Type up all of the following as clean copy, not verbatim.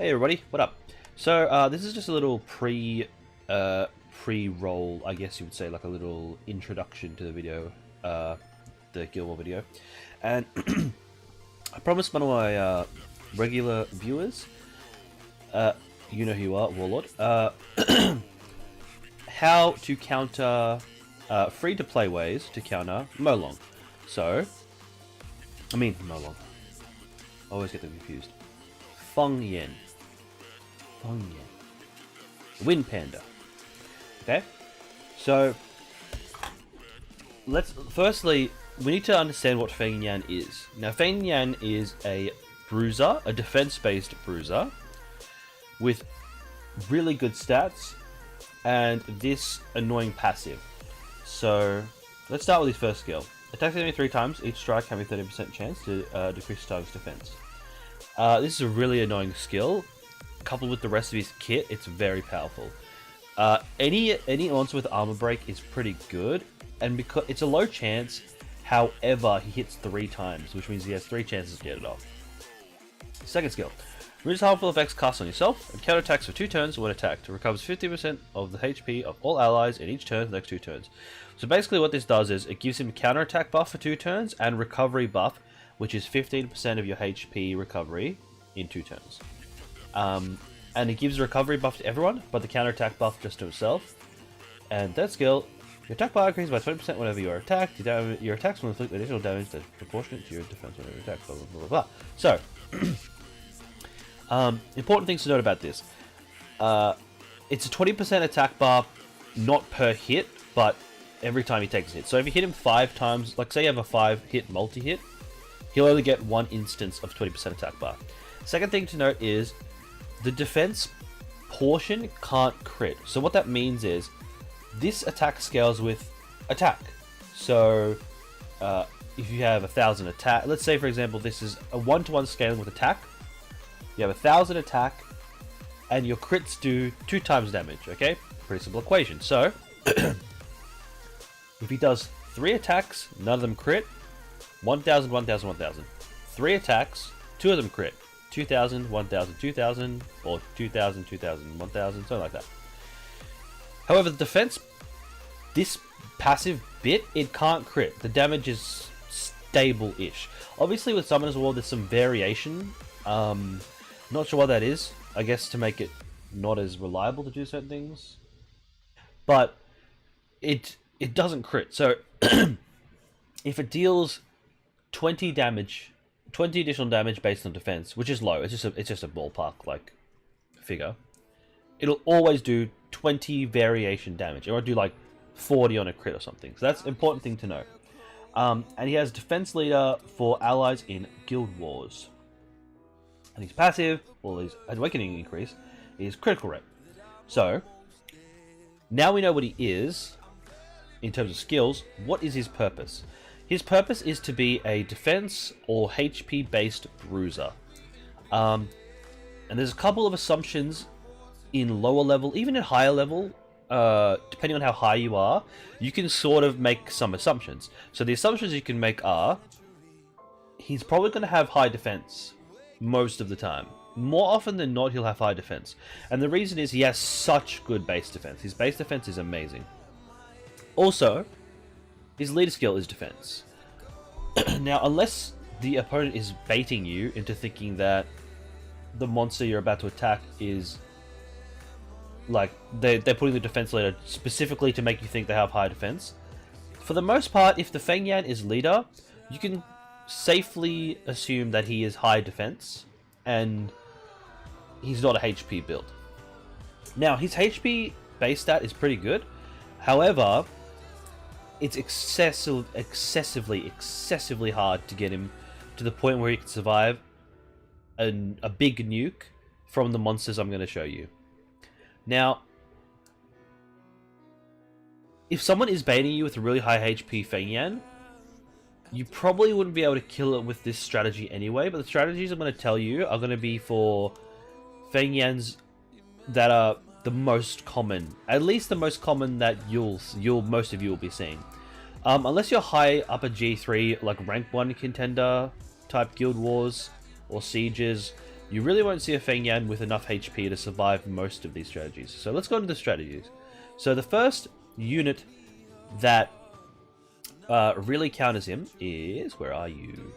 Hey everybody, what up? So this is just a little pre-roll, I guess you would say, like a little introduction to the video, the Guild War video, and I promised one of my regular viewers, you know who you are, Warlord, how to counter free-to-play ways to counter Molong. Molong. I always get them confused. Feng Yen. Wind Panda. Okay? So, firstly, we need to understand what Feng Yan is. Now, Feng Yan is a bruiser, a defense-based bruiser, with really good stats, and this annoying passive. So, let's start with his first skill. Attacks enemy 3 times, each strike having 30% chance to decrease target's defense. This is a really annoying skill. Coupled with the rest of his kit, it's very powerful. Any monster with armor break is pretty good, and because it's a low chance, however, he hits 3 times, which means he has 3 chances to get it off. Second skill. Removes harmful effects cast on yourself, and counterattacks for 2 turns when attacked. It recovers 50% of the HP of all allies in each turn for the next 2 turns. So basically what this does is, it gives him counterattack buff for 2 turns, and recovery buff, which is 15% of your HP recovery in 2 turns. And it gives a recovery buff to everyone, but the counterattack buff just to himself. And third skill, your attack power increases by 20% whenever you are attacked. Your attacks will inflict additional damage that's proportionate to your defense whenever you attack, blah blah blah blah. So, important things to note about this. It's a 20% attack bar, not per hit, but every time he takes a hit. So if you hit him 5 times, like say you have a 5-hit multi-hit, he'll only get 1 instance of 20% attack bar. Second thing to note is, the defense portion can't crit. So what that means is, this attack scales with attack. So if you have 1,000 attack, let's say for example this is a 1-to-1 scaling with attack. You have 1,000 attack, and your crits do 2 times damage. Okay, pretty simple equation. So if he does 3 attacks, none of them crit. 1,000, 1,000, 1,000. 3 attacks, 2 of them crit. 2,000, 1,000, 2,000, or 2,000, 2,000, 1,000, something like that. However, the defense, this passive bit, it can't crit. The damage is stable-ish. Obviously, with Summoner's War, there's some variation. Not sure what that is. I guess to make it not as reliable to do certain things. But it doesn't crit. So, if it deals 20 additional damage based on defense, which is low. It's just a ballpark like figure. It'll always do 20 variation damage. It won't do like 40 on a crit or something. So that's an important thing to know. And he has defense leader for allies in Guild Wars. And his passive, or his awakening increase, is critical rate. So now we know what he is in terms of skills. What is his purpose? His purpose is to be a defense or HP based bruiser. And there's a couple of assumptions in lower level, even at higher level, depending on how high you are, you can sort of make some assumptions. So the assumptions you can make are, he's probably going to have high defense most of the time. More often than not, he'll have high defense. And the reason is he has such good base defense. His base defense is amazing. Also, his leader skill is defense. Now, unless the opponent is baiting you into thinking that the monster you're about to attack is like they're putting the defense leader specifically to make you think they have high defense. For the most part, if the Feng Yan is leader, you can safely assume that he is high defense and he's not a HP build. Now, his HP base stat is pretty good. However, it's excessively hard to get him to the point where he can survive a big nuke from the monsters I'm going to show you. Now, if someone is baiting you with a really high HP Feng Yan, you probably wouldn't be able to kill it with this strategy anyway, but the strategies I'm going to tell you are going to be for Feng Yans that are the most common, at least the most common that most of you will be seeing. Unless you're high upper G3, like rank 1 contender type Guild Wars or Sieges, you really won't see a Feng Yan with enough HP to survive most of these strategies. So let's go into the strategies. So the first unit that really counters him is... Where are you?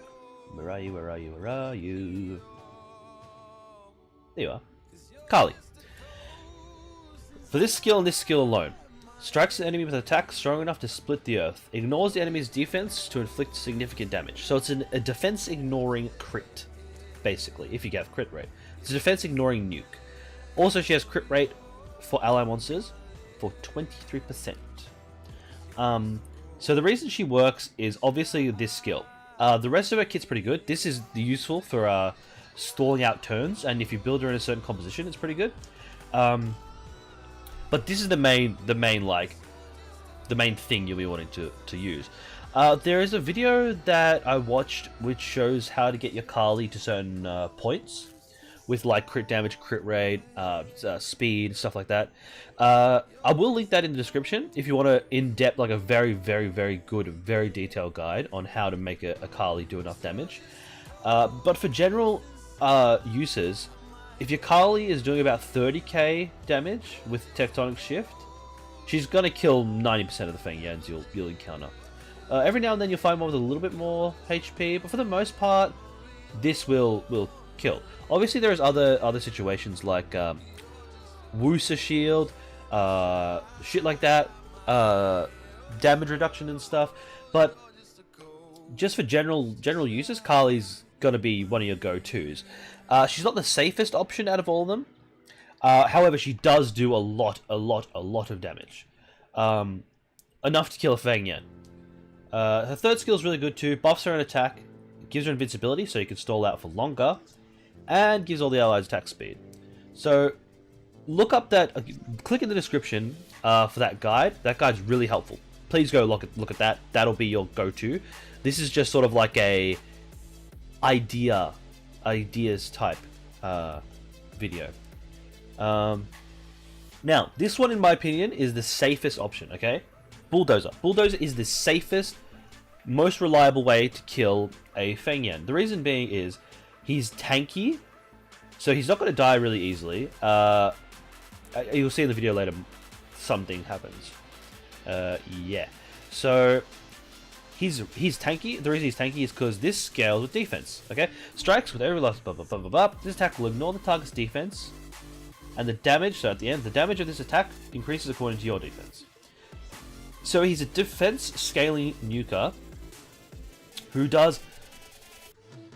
Where are you? Where are you? Where are you? There you are. Kali. For this skill and this skill alone, strikes an enemy with an attack strong enough to split the earth. Ignores the enemy's defense to inflict significant damage. So it's a defense ignoring crit, basically, if you get crit rate. It's a defense ignoring nuke. Also, she has crit rate for ally monsters for 23%. So the reason she works is obviously this skill. The rest of her kit's pretty good. This is useful for stalling out turns, and if you build her in a certain composition, it's pretty good. But this is the main thing you'll be wanting to use. There is a video that I watched which shows how to get your Kali to certain points with like crit damage, crit rate, speed, stuff like that. I will link that in the description if you want to in-depth, like a very, very, very good, very detailed guide on how to make a Kali do enough damage. But for general uses, if your Kali is doing about 30k damage with Tectonic Shift, she's gonna kill 90% of the Feng Yans you'll encounter. Every now and then you'll find one with a little bit more HP, but for the most part, this will kill. Obviously, there's other situations like Woosa Shield, shit like that, damage reduction and stuff. But just for general uses, Kali's gonna be one of your go-tos. She's not the safest option out of all of them. However, she does do a lot of damage. Enough to kill a Feng Yan. Her third skill is really good too. Buffs her an attack, gives her invincibility so you can stall out for longer, and gives all the allies attack speed. So look up that, click in the description for that guide. That guide's really helpful. Please go look at that. That'll be your go-to. This is just sort of like a ideas type video. Now, this one in my opinion is the safest option, okay? Bulldozer. Bulldozer is the safest, most reliable way to kill a Feng Yan. The reason being is he's tanky, so he's not going to die really easily. You'll see in the video later, something happens. Yeah. So he's tanky. The reason he's tanky is because this scales with defense. Okay, strikes with every last blah blah blah blah blah. This attack will ignore the target's defense, and the damage. So at the end, the damage of this attack increases according to your defense. So he's a defense scaling nuker who does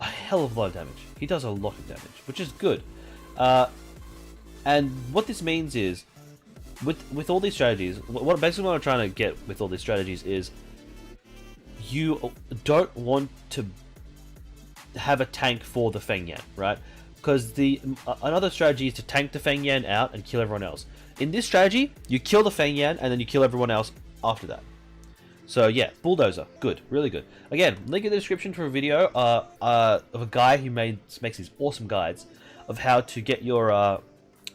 a hell of a lot of damage. He does a lot of damage, which is good. And what this means is, with all these strategies, what I'm trying to get with all these strategies is, you don't want to have a tank for the Feng Yan, right? Because another strategy is to tank the Feng Yan out and kill everyone else. In this strategy, you kill the Feng Yan and then you kill everyone else after that. So yeah, Bulldozer, good, really good. Again, link in the description for a video of a guy who makes these awesome guides of how to get your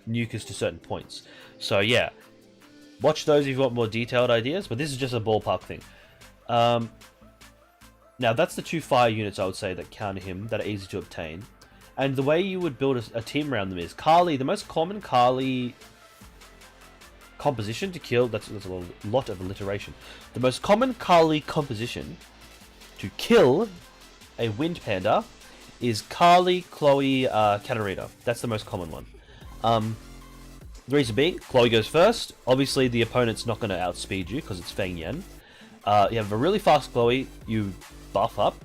nukers to certain points. So yeah, watch those if you want more detailed ideas, but this is just a ballpark thing. Now that's the two fire units I would say that counter him, that are easy to obtain. And the way you would build a team around them is Kali, the most common Kali composition to kill, that's a lot of alliteration. The most common Kali composition to kill a wind panda is Kali, Chloe, Katarina. That's the most common one. The reason being, Chloe goes first. Obviously the opponent's not going to outspeed you because it's Feng Yan. You have a really fast Chloe, you buff up.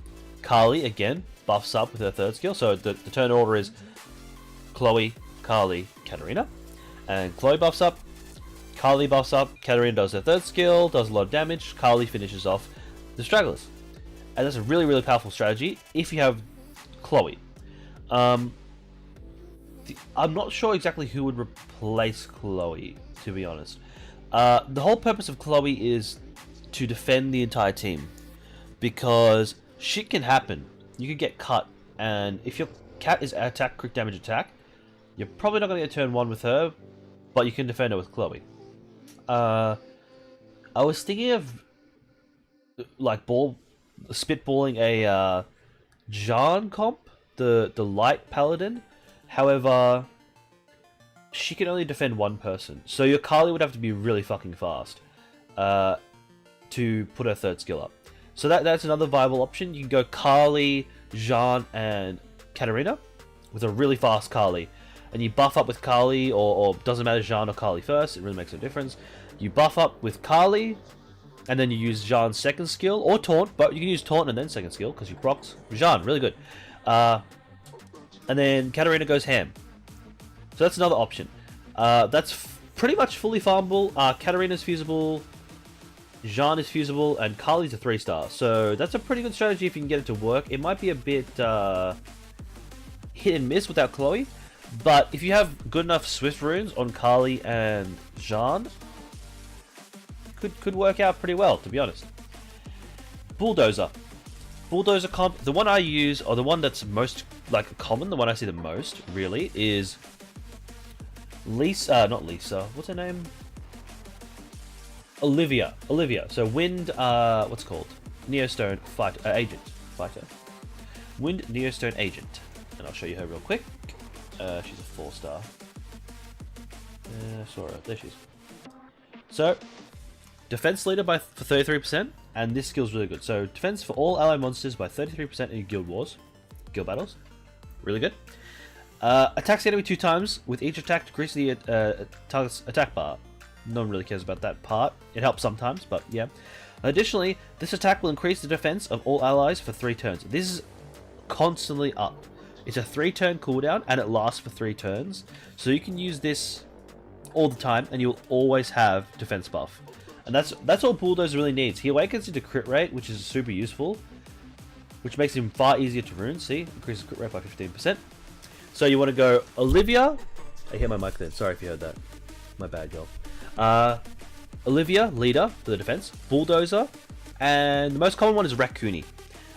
Kali, again, buffs up with her third skill. So the turn order is Chloe, Kali, Katarina. And Chloe buffs up, Kali buffs up, Katarina does her third skill, does a lot of damage, Kali finishes off the stragglers. And that's a really, really powerful strategy if you have Chloe. I'm not sure exactly who would replace Chloe, to be honest. The whole purpose of Chloe is to defend the entire team, because shit can happen. You could get cut, and if your cat is attack, quick damage attack, you're probably not going to get turn 1 with her, but you can defend her with Chloe. I was thinking of like spitballing a Jan comp, the light paladin, However, she can only defend one person. So your Kali would have to be really fucking fast to put her third skill up. So that's another viable option. You can go Kali, Jean, and Katarina with a really fast Kali. And you buff up with Kali, or doesn't matter, Jean or Kali first, it really makes no difference. You buff up with Kali, and then you use Jean's second skill, or Taunt, but you can use Taunt and then second skill, because you procs. Jean, really good. And then Katarina goes ham. So that's another option. That's pretty much fully farmable. Katarina's feasible, Jean is feasible, and Kali's a 3-star. So that's a pretty good strategy if you can get it to work. It might be a bit hit and miss without Chloe, but if you have good enough Swift runes on Kali and Jean, could work out pretty well, to be honest. Bulldozer. Bulldozer comp, the one I use, or the one that's most like common, the one I see the most, really, is Lisa, not Lisa, what's her name? Olivia. So Wind, what's it called? Neostone Agent. Fighter. Wind Neostone Agent. And I'll show you her real quick. She's a 4-star. Saw her. There she is. So, defense leader for 33%, and this skill's really good. So, defense for all ally monsters by 33% in guild battles. Really good. Attacks the enemy 2 times. With each attack, decrease the target's attack bar. No one really cares about that part. It helps sometimes, but yeah. Additionally, this attack will increase the defense of all allies for 3 turns. This is constantly up. It's a 3-turn cooldown, and it lasts for 3 turns. So you can use this all the time, and you'll always have defense buff. And that's all Bulldozer really needs. He awakens into crit rate, which is super useful, which makes him far easier to rune. See, increases crit rate by 15%. So you want to go Olivia. I hit my mic then. Sorry if you heard that. My bad, y'all. Olivia, leader for the defense. Bulldozer, and the most common one is Raccoony.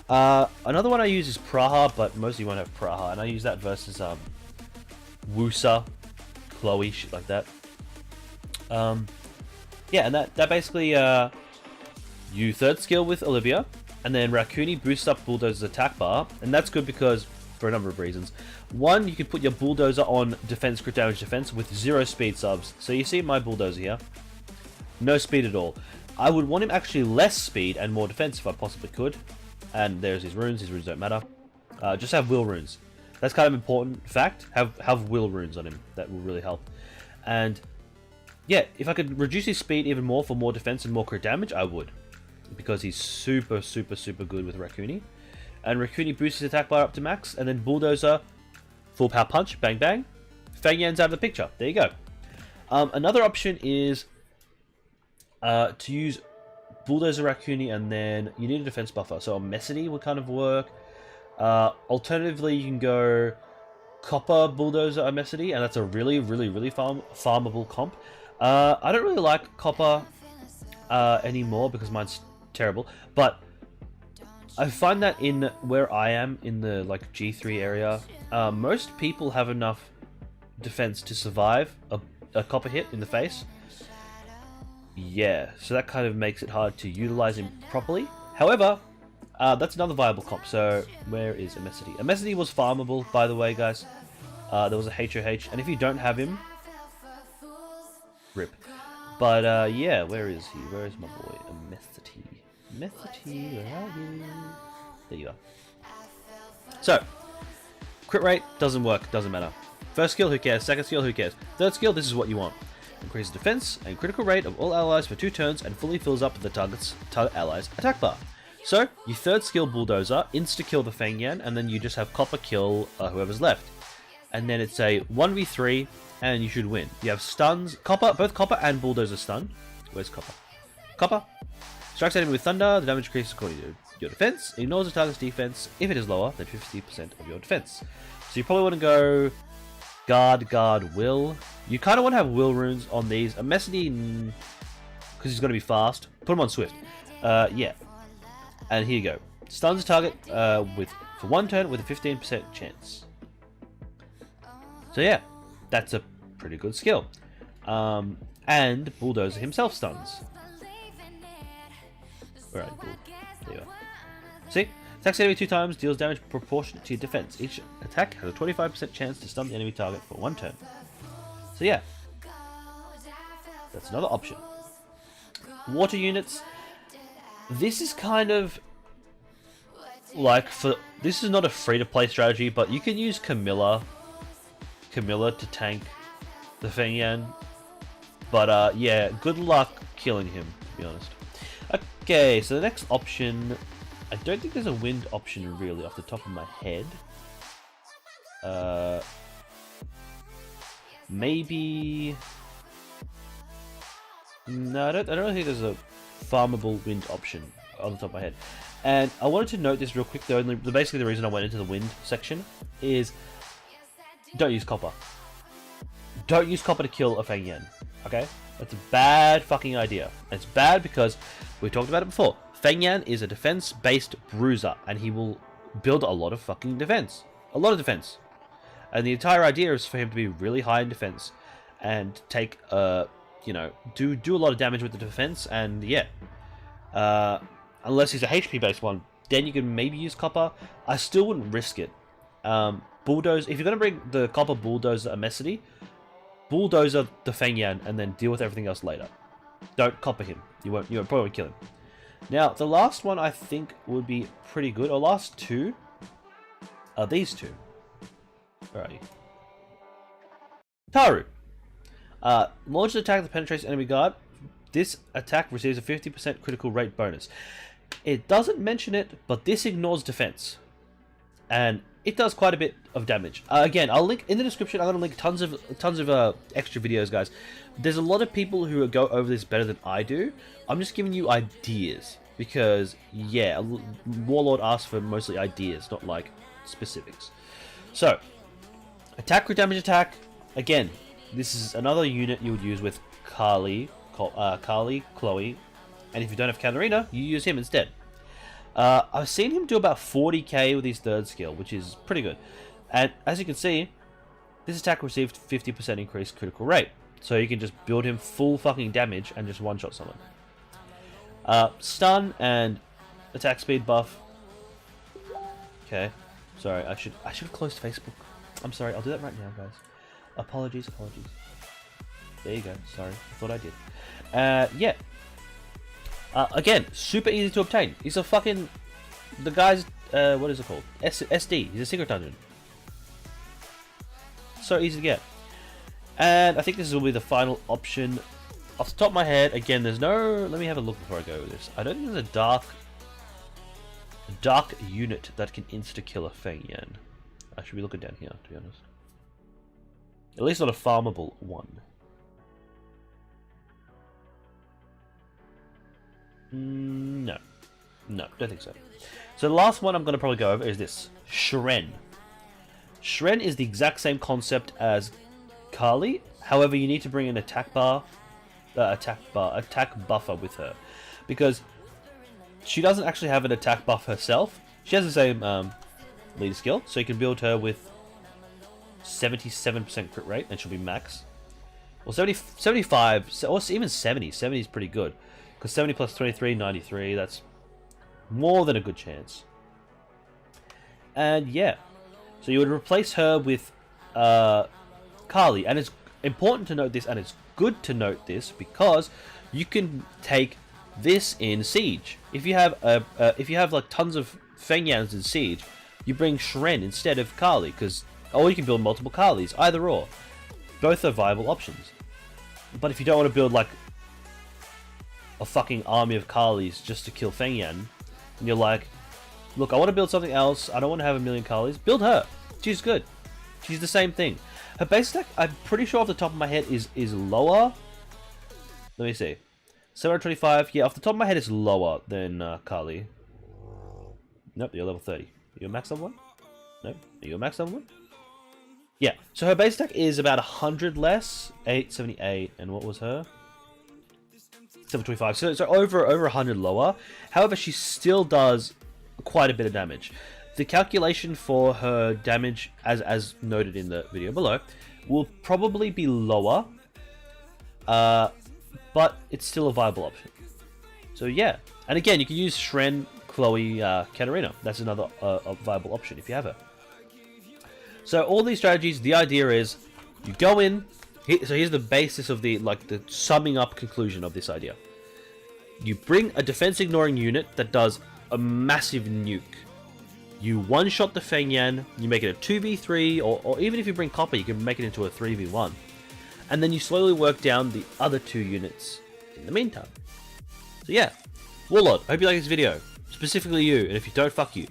Another one I use is Praha, but mostly you won't have Praha, and I use that versus Wusa, Chloe, shit like that. Yeah, and that basically you third skill with Olivia, and then Raccoony boosts up Bulldozer's attack bar, and that's good because for a number of reasons. One, you can put your Bulldozer on defense, crit damage defense with 0 speed subs. So you see my Bulldozer here, no speed at all. I would want him actually less speed and more defense if I possibly could. And there's his runes don't matter. Just have will runes. That's kind of important fact. Have will runes on him. That will really help. And yeah, if I could reduce his speed even more for more defense and more crit damage, I would. Because he's super good with Raccoony. And Raccoony boosts his attack bar up to max, and then Bulldozer, full power punch, bang bang. Fang Yan's out of the picture. There you go. Another option is to use Bulldozer Raccoony, and then you need a defense buffer. So a Messity would kind of work. Alternatively, you can go Copper Bulldozer Messity, and that's a really farmable comp. I don't really like Copper anymore because mine's terrible, but I find that in where I am in the like G3 area, most people have enough defense to survive a Copper hit in the face. Yeah, so that kind of makes it hard to utilize him properly. However, that's another viable comp. So where is Amesity? Amesity was farmable, by the way, guys. There was a HOH, and if you don't have him, rip. But yeah, where is he? Where is my boy Amesity? Amesity, where are you? There you are. So, crit rate doesn't work, doesn't matter. First skill, who cares? Second skill, who cares? Third skill, this is what you want. Increases defense and critical rate of all allies for 2 turns and fully fills up the target allies' attack bar. So, you third skill Bulldozer, insta-kill the Fang Yan, and then you just have Copper kill whoever's left. And then it's a 1v3, and you should win. You have stuns, Copper, both Copper and Bulldozer stun. Where's Copper? Copper. Strikes enemy with Thunder, the damage increases according to your defense, ignores the target's defense if it is lower than 50% of your defense. So you probably want to go Guard, Will. You kind of want to have Will runes on these. A Messity, because he's going to be fast. Put him on Swift. Yeah. And here you go. Stuns target for 1 turn with a 15% chance. So yeah, that's a pretty good skill. And Bulldozer himself stuns. Alright, cool. There you are. See? Attacks the enemy 2 times, deals damage proportionate to your defense. Each attack has a 25% chance to stun the enemy target for 1 turn. So yeah, that's another option. Water units. This is kind of like this is not a free-to-play strategy, but you can use Camilla to tank the Feng Yan. But yeah, good luck killing him, to be honest. Okay, so the next option, I don't think there's a wind option really off the top of my head. Maybe. No, I don't think there's a farmable wind option on the top of my head. And I wanted to note this real quick though, and basically the reason I went into the wind section is don't use copper. Don't use copper to kill a Feng Yan, okay? That's a bad fucking idea. It's bad because we talked about it before. Feng Yan is a defense-based bruiser, and he will build a lot of fucking defense. A lot of defense. And the entire idea is for him to be really high in defense and take, you know, do a lot of damage with the defense, and yeah. Unless he's a HP-based one, then you can maybe use copper. I still wouldn't risk it. Bulldoze, if you're going to bring the copper bulldozer Amesity, bulldozer the Feng Yan and then deal with everything else later. Don't copper him. You probably won't kill him. Now, the last one I think would be pretty good, or last two, are these two. Where are you? Taru. Launch an attack that penetrates enemy guard. This attack receives a 50% critical rate bonus. It doesn't mention it, but this ignores defense. And it does quite a bit of damage. Again, I'll link in the description. I'm going to link tons of extra videos, guys. There's a lot of people who go over this better than I do. I'm just giving you ideas because, yeah, Warlord asks for mostly ideas, not like specifics. So, attack crit damage attack. Again, this is another unit you would use with Chloe, and if you don't have Katarina, you use him instead. I've seen him do about 40k with his third skill, which is pretty good. And as you can see, this attack received 50% increased critical rate. So you can just build him full fucking damage and just one-shot someone. Stun and attack speed buff. Okay. Sorry, I should have closed Facebook. I'm sorry, I'll do that right now, guys. Apologies. There you go. Sorry, I thought I did. Yeah. Again, super easy to obtain. He's a fucking... The guy's... what is it called? SD. He's a secret dungeon. So easy to get. And I think this will be the final option. Off the top of my head, again, there's no... Let me have a look before I go with this. I don't think there's a dark unit that can insta-kill a Feng Yan. I should be looking down here, to be honest. At least not a farmable one. No, don't think so. So the last one I'm going to probably go over is this, Shren. Shren is the exact same concept as Kali. However, you need to bring an attack buffer with her, because she doesn't actually have an attack buff herself. She has the same leader skill, so you can build her with 77% crit rate, and she'll be max. Well, 75, or even 70. 70 is pretty good. Because 70 plus 23, 93, that's more than a good chance. And yeah, so you would replace her with Kali. And it's important to note this, and it's good to note this, because you can take this in Siege. If you have like tons of Feng Yans in Siege, you bring Shren instead of Kali, or you can build multiple Kalis, either or. Both are viable options. But if you don't want to build like a fucking army of Kalis just to kill Feng Yan, and you're like, look, I want to build something else, I don't want to have a million Kalis, build her. She's good. She's the same thing. Her base attack, I'm pretty sure off the top of my head, is lower. Let me see. 725, yeah, off the top of my head, it's lower than Kali. Nope, you're level 30. Are you a max level 1? Nope. Are you a max level 1? Yeah, so her base attack is about 100 less, 878, and what was her? 725, so over 100 lower. However, she still does quite a bit of damage. The calculation for her damage, as noted in the video below, will probably be lower, but it's still a viable option. So yeah, and again, you can use Shren Chloe Katarina. That's another a viable option if you have her. So all these strategies, the idea is you go in. So here's the basis of the summing up conclusion of this idea. You bring a defense ignoring unit that does a massive nuke. You one-shot the Feng Yan, you make it a 2v3, or even if you bring Copper, you can make it into a 3v1. And then you slowly work down the other 2 units in the meantime. So yeah, Warlord, I hope you like this video. Specifically you, and if you don't, fuck you.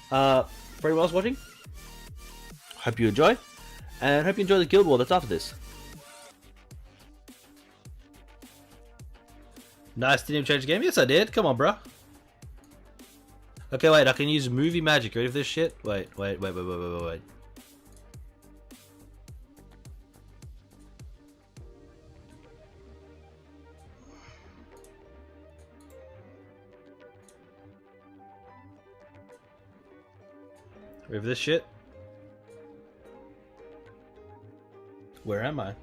For anyone else watching, hope you enjoy, and hope you enjoy the Guild War that's after this. Nice, didn't even change the game? Yes, I did. Come on, bro. Okay, wait, I can use movie magic. Ready for this shit? Wait. Ready for this shit? Where am I?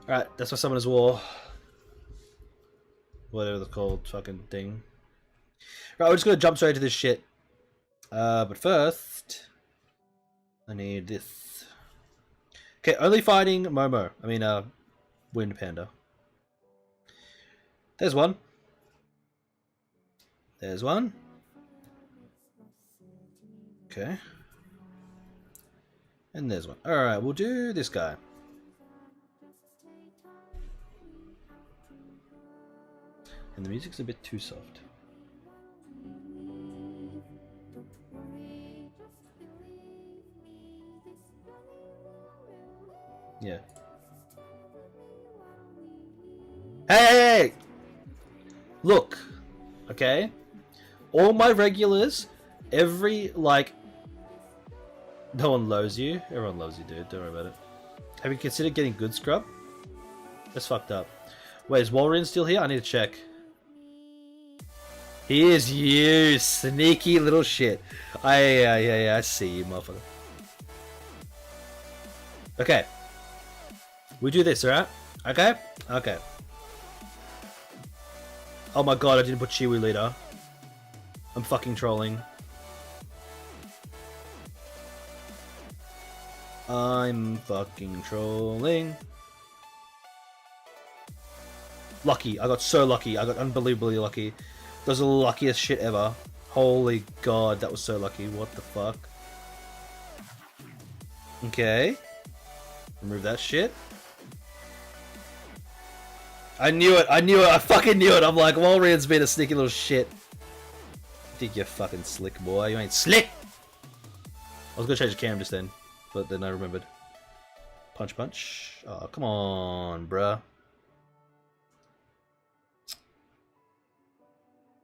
Alright, that's my Summoner's War. Whatever it's called, fucking thing. Right, we're just gonna jump straight to this shit. But first, I need this. Okay, only fighting Momo. I mean, Wind Panda. There's one. Okay. And there's one. Alright, we'll do this guy. And the music's a bit too soft. Yeah. Hey! Look, okay? All my regulars, every, no one loves you. Everyone loves you, dude. Don't worry about it. Have you considered getting good scrub? That's fucked up. Wait, is Walrein still here? I need to check. He is, you sneaky little shit. I see you, motherfucker. Okay. We do this, alright? Okay? Okay. Oh my god, I didn't put Chiwi leader. I'm fucking trolling. I'm fucking trolling. Lucky. I got so lucky. I got unbelievably lucky. That was the luckiest shit ever. Holy god, that was so lucky. What the fuck? Okay. Remove that shit. I knew it. I fucking knew it. I'm like, Walrein's been a sneaky little shit. Think you're fucking slick, boy. You ain't slick! I was gonna change the cam just then, but then I remembered. Punch, punch. Oh, come on, bruh.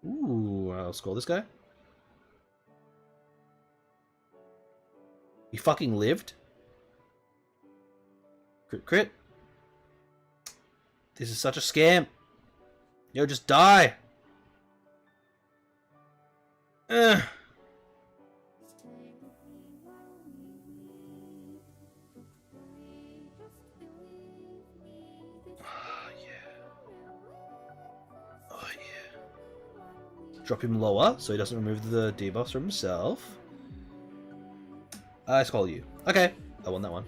Ooh, I'll score this guy. He fucking lived? Crit, crit. This is such a scam. Yo, just die. Oh, yeah. Drop him lower so he doesn't remove the debuffs from himself. I call you. Okay, I won that one.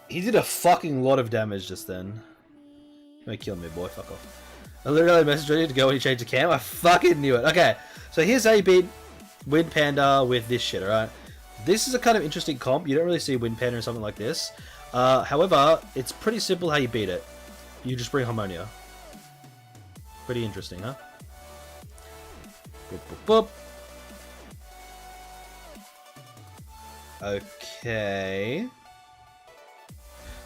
He did a fucking lot of damage just then. You may kill me, boy. Fuck off. I literally messaged you to go when you change the cam. I fucking knew it. Okay, so here's how you beat Wind Panda with this shit, alright? This is a kind of interesting comp. You don't really see Wind Panda or something like this. However, it's pretty simple how you beat it. You just bring Harmonia. Pretty interesting, huh? Boop, boop, boop. Okay.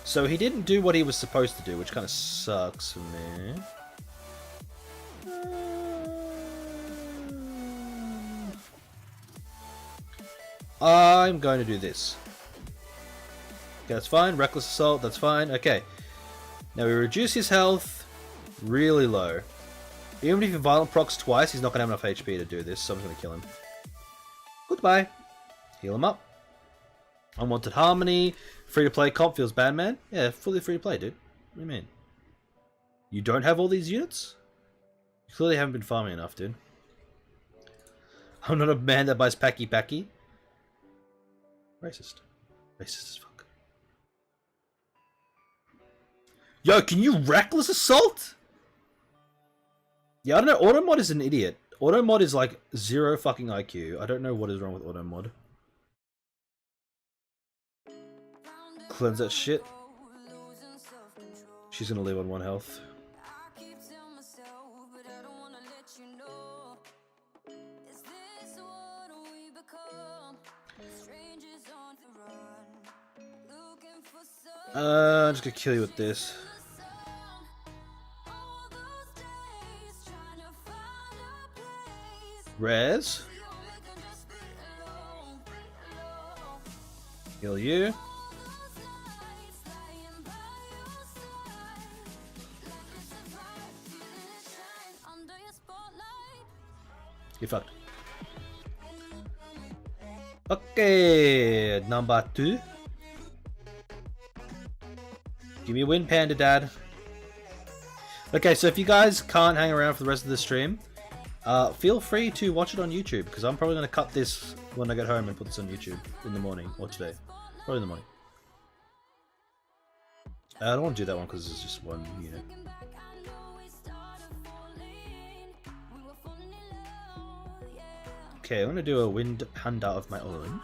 So he didn't do what he was supposed to do, which kind of sucks for me. I'm going to do this. Okay, that's fine. Reckless Assault, that's fine. Okay. Now we reduce his health really low. Even if he violent procs twice, he's not going to have enough HP to do this, so I'm just going to kill him. Goodbye. Heal him up. Unwanted Harmony. Free to play comp feels bad, man. Yeah, fully free to play, dude. What do you mean? You don't have all these units? You clearly haven't been farming enough, dude. I'm not a man that buys packy packy. Racist. Racist as fuck. Yo, can you reckless assault? Yeah, I don't know. Automod is an idiot. Automod is like 0 fucking IQ. I don't know what is wrong with Automod. Cleanse that shit. She's gonna live on 1 health. I'm just gonna kill you with this. Res. Heal you. You're fucked. Okay, number 2. Give me a win, Panda Dad. Okay, so if you guys can't hang around for the rest of the stream, feel free to watch it on YouTube, because I'm probably going to cut this when I get home and put this on YouTube in the morning, or today. Probably in the morning. I don't want to do that one because it's just one unit. Okay, I'm going to do a wind panda of my own.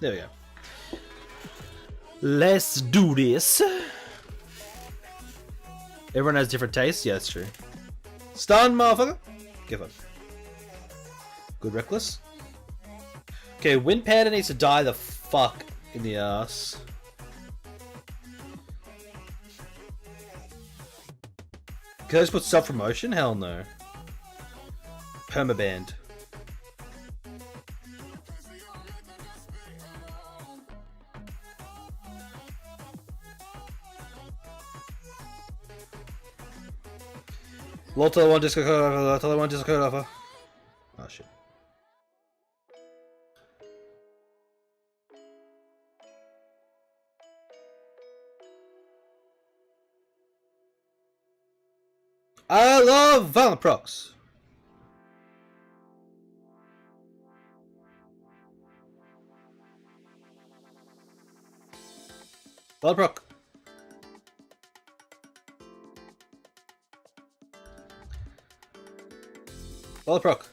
There we go. Let's do this. Everyone has different tastes. Yeah, that's true. Stun, motherfucker. Give up. Good reckless. Okay, Wind Panda needs to die the fuck in the ass. Can I just put self-promotion? Hell no. Permaband. Lol, tell one Discord code offer. Tell one Discord code offer. Oh shit. I love Violent Procs. Violent Proc. Violent Proc.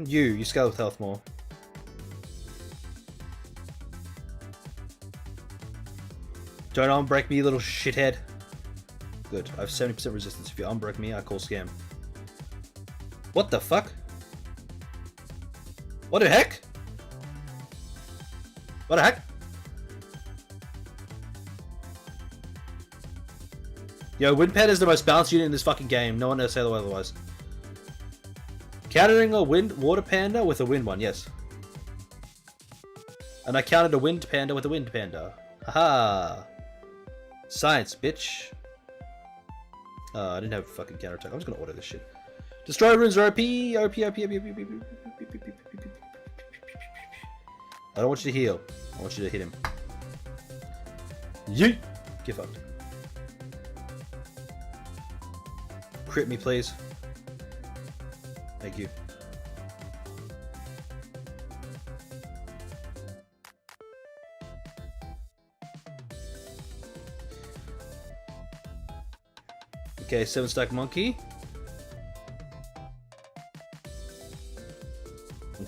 You scale with health more. Don't unbreak me, you little shithead. Good. I have 70% resistance. If you unbreak me, I call scam. What the fuck? What the heck? What the heck? Yo, Windpad is the most balanced unit in this fucking game. No one ever say otherwise. Countering a water panda with a wind one, yes. And I countered a wind panda with a wind panda. Haha. Science, bitch. I didn't have a fucking counterattack. I'm just gonna order this shit. Destroy runes are OP. I don't want you to heal. I want you to hit him. Yeet! Get fucked. Crit me, please. Thank you. Okay, 7-stack monkey.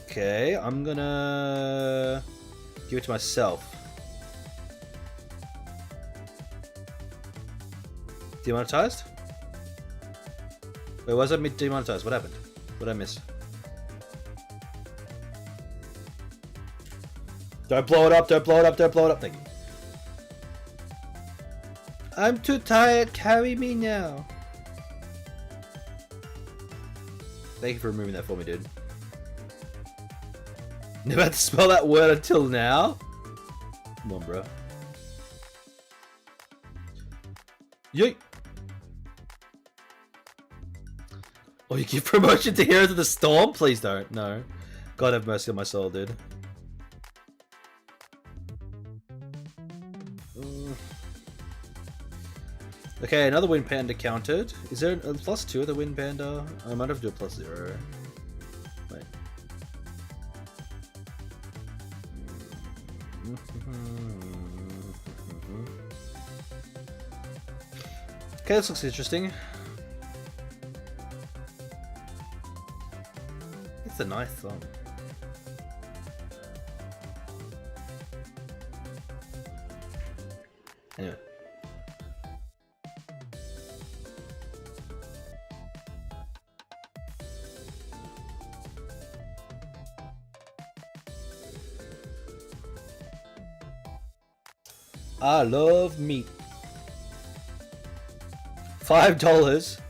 Okay, I'm gonna give it to myself. Demonetized? Wait, why is that demonetized? What happened? What did I miss? Don't blow it up, don't blow it up, don't blow it up. Thank you. I'm too tired, carry me now. Thank you for removing that for me, dude. Never had to spell that word until now. Come on, bro. Yeet. Oh, you give promotion to Heroes of the Storm? Please don't. No. God have mercy on my soul, dude. Okay, another Wind Panda counted. Is there a +2 of the Wind Panda? I might have to do a +0. Wait. Okay, this looks interesting. It's a nice song. Anyway. I love meat. $5.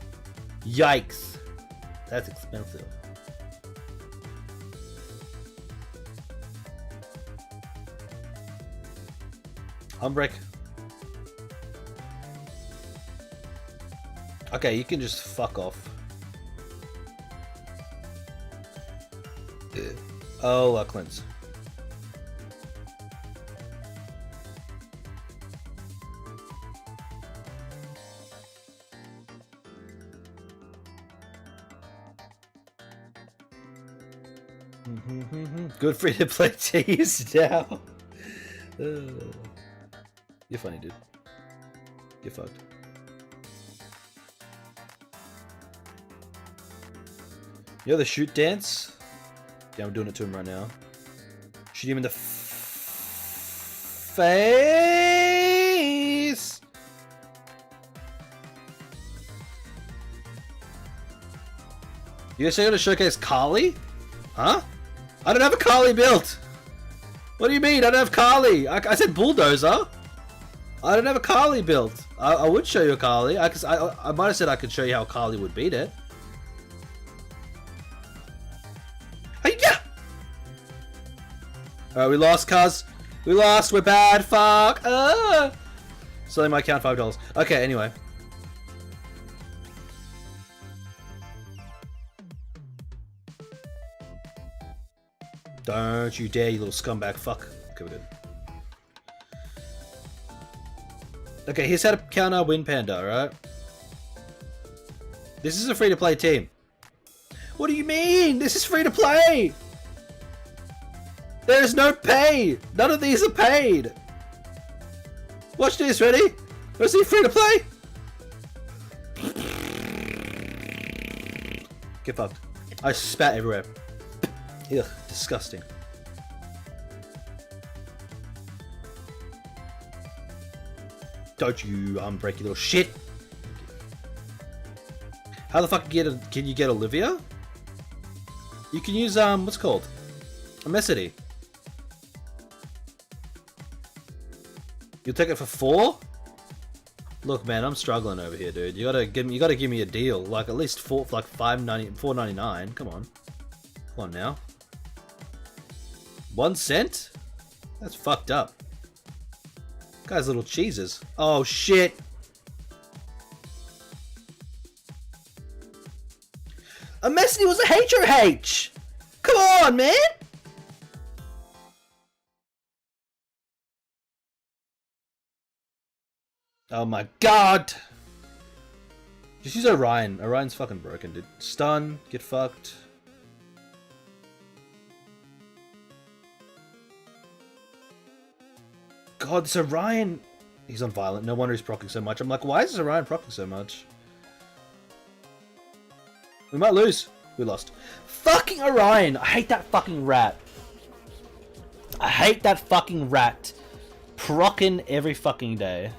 Yikes. That's expensive. Humbreak. Okay, you can just fuck off. Oh, cleanse. Good free to play tease now. You're funny, dude. You're fucked. You know the shoot dance? Yeah, I'm doing it to him right now. Shoot him in the face. You guys are gonna showcase Kali? Huh? I don't have a Kali built. What do you mean? I don't have Kali. I said bulldozer. I don't have a Kali built. I would show you a Kali. I might have said I could show you how Kali would beat it. Hey, yeah. All right, we lost, cuz. We lost. We're bad. Fuck. Selling my account $5. Okay. Anyway. Don't you dare, you little scumbag. Fuck. Okay, we're good. Okay, here's how to counter Wind Panda, alright? This is a free-to-play team. What do you mean? This is free-to-play! There is no pay! None of these are paid! Watch this, ready? Was he free-to-play? Get fucked. I spat everywhere. Ugh, disgusting. Don't you break your little shit. How the fuck can you get Olivia? You can use what's it called? Amesity. You'll take it for 4? Look, man, I'm struggling over here, dude. You gotta give me a deal, like at least $4.99. Come on, come on now. 1 cent? That's fucked up. Guy's little cheeses. Oh shit. Amesity was a HOH! Come on, man! Oh my god! Just use Orion. Orion's fucking broken, dude. Stun, get fucked. God, this Orion... He's on violent. No wonder he's proccing so much. I'm like, why is this Orion proccing so much? We might lose. We lost. Fucking Orion! I hate that fucking rat. I hate that fucking rat. Procking every fucking day.